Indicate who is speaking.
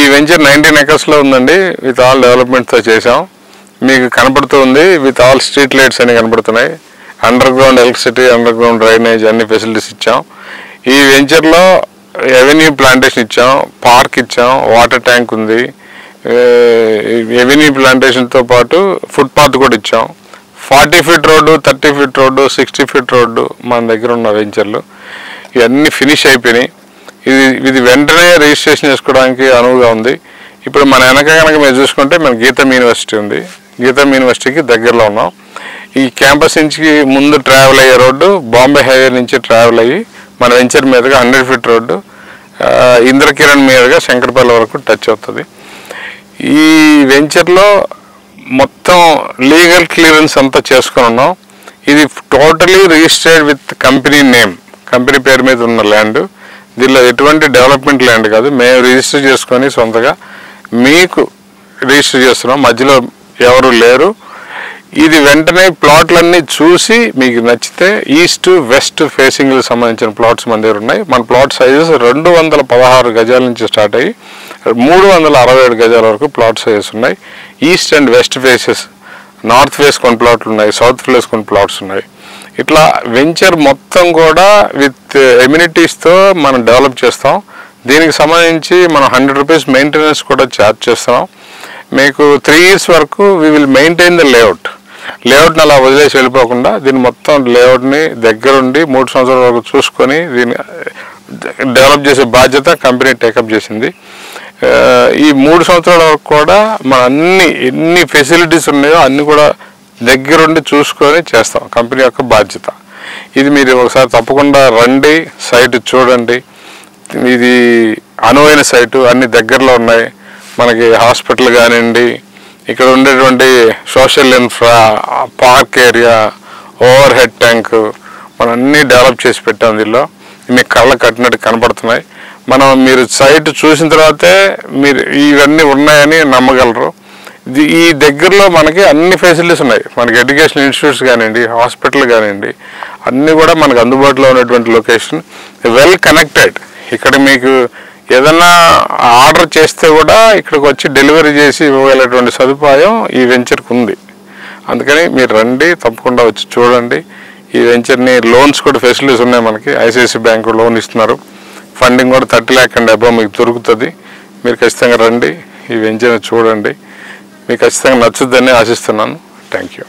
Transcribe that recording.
Speaker 1: ఈ venture 19 acres లో ఉందండి. విత్ ఆల్ డెవలప్మెంట్తో చేసాం. మీకు కనపడుతుంది విత్ ఆల్ స్ట్రీట్ లైట్స్ అన్ని కనపడుతున్నాయి. Under ground electricity, under ground drainage అన్ని ఫెసిలిటీస్ ఇచ్చాం. ఈ వెంచర్లో ఎవెన్యూ ప్లాంటేషన్ ఇచ్చాం, పార్క్ ఇచ్చాం, వాటర్ ట్యాంక్ ఉంది. ఎవెన్యూ ప్లాంటేషన్తో పాటు ఫుట్పాత్ కూడా ఇచ్చాం. 40 feet road, 30 feet road, 60 feet road మన దగ్గర ఉన్న వెంచర్లు ఇవన్నీ ఫినిష్ అయిపోయినాయి. ఇది వెంటనే రిజిస్ట్రేషన్ చేసుకోవడానికి అనువుగా ఉంది. ఇప్పుడు మన వెనక కనుక మీరు చూసుకుంటే మన గీతం యూనివర్సిటీ ఉంది. గీతం యూనివర్సిటీకి దగ్గరలో ఉన్నాం. ఈ క్యాంపస్ నుంచి ముందు ట్రావెల్ అయ్యే రోడ్డు బాంబే హైవే నుంచి ట్రావెల్ అయ్యి మన వెంచర్ మీదుగా 100 feet రోడ్డు ఇంద్రకిరణ్ మీదుగా శంకరపల్లి వరకు టచ్ అవుతుంది. ఈ వెంచర్లో మొత్తం లీగల్ క్లియరెన్స్ అంతా చేసుకుని ఉన్నాం. ఇది totally registered with company name, company పేరు మీద ఉన్న ల్యాండ్. దీనిలో ఎటువంటి డెవలప్మెంట్ ల్యాండ్ కాదు. మేము రిజిస్టర్ చేసుకొని సొంతగా మీకు రిజిస్టర్ చేస్తున్నాం. మధ్యలో ఎవరు లేరు. ఇది వెంటనే ప్లాట్లన్నీ చూసి మీకు నచ్చితే ఈస్ట్ వెస్ట్ ఫేసింగ్కి సంబంధించిన ప్లాట్స్ మన దగ్గర ఉన్నాయి. మన ప్లాట్ సైజెస్ 216 గజాల నుంచి స్టార్ట్ అయ్యి 367 గజాల వరకు ప్లాట్ సైజెస్ ఉన్నాయి. East and west faces, north face కొన్ని ప్లాట్లు ఉన్నాయి, సౌత్ ఫేస్ కొన్ని ప్లాట్స్ ఉన్నాయి. ఇట్లా వెంచర్ మొత్తం కూడా విత్ ఎమ్యూనిటీస్తో మనం డెవలప్ చేస్తాం. దీనికి సంబంధించి మనం 100 rupees మెయింటెనెన్స్ కూడా ఛార్జ్ చేస్తున్నాం. మీకు 3 years వరకు వీ విల్ మెయింటైన్ ద లేఅవుట్ని అలా వదిలేసి వెళ్ళిపోకుండా దీన్ని మొత్తం లేఅవుట్ని దగ్గరుండి 3 సంవత్సరాల వరకు చూసుకొని దీన్ని డెవలప్ చేసే బాధ్యత కంపెనీ టేకప్ చేసింది. ఈ 3 సంవత్సరాల వరకు కూడా మన ఎన్ని ఫెసిలిటీస్ ఉన్నాయో అన్నీ కూడా దగ్గరుండి చూసుకొని చేస్తాం. కంపెనీ యొక్క బాధ్యత ఇది. మీరు ఒకసారి తప్పకుండా రండి, సైట్ చూడండి. ఇది అనువైన సైటు, అన్ని దగ్గరలో ఉన్నాయి. మనకి హాస్పిటల్ కానివ్వండి, ఇక్కడ ఉండేటువంటి social infra, park area, over head tank మనం అన్నీ డెవలప్ చేసి పెట్టాం. దీనిలో మీకు కళ్ళ కట్టినట్టు కనపడుతున్నాయి. మీరు సైట్ చూసిన తర్వాతే మీరు ఇవన్నీ ఉన్నాయని నమ్మగలరు. ఈ దగ్గరలో మనకి అన్ని ఫెసిలిటీస్ ఉన్నాయి. మనకి ఎడ్యుకేషన్ ఇన్స్టిట్యూట్స్ కానివ్వండి, హాస్పిటల్ కానివ్వండి, అన్నీ కూడా మనకు అందుబాటులో ఉన్నటువంటి లొకేషన్, వెల్ కనెక్టెడ్. ఇక్కడ మీకు ఏదన్నా ఆర్డర్ చేస్తే కూడా ఇక్కడికి వచ్చి డెలివరీ చేసి ఇవ్వగలిగేటువంటి సదుపాయం ఈ వెంచర్కి ఉంది. అందుకని మీరు రండి, తప్పకుండా వచ్చి చూడండి. ఈ వెంచర్ని లోన్స్ కూడా ఫెసిలిటీస్ ఉన్నాయి. మనకి ఐసిఐసి బ్యాంకు లోన్ ఇస్తున్నారు. ఫండింగ్ కూడా 30 lakh and above మీకు దొరుకుతుంది. మీరు ఖచ్చితంగా రండి, ఈ వెంచర్ని చూడండి. మీకు ఖచ్చితంగా నచ్చుద్దని ఆశిస్తున్నాను. Thank you.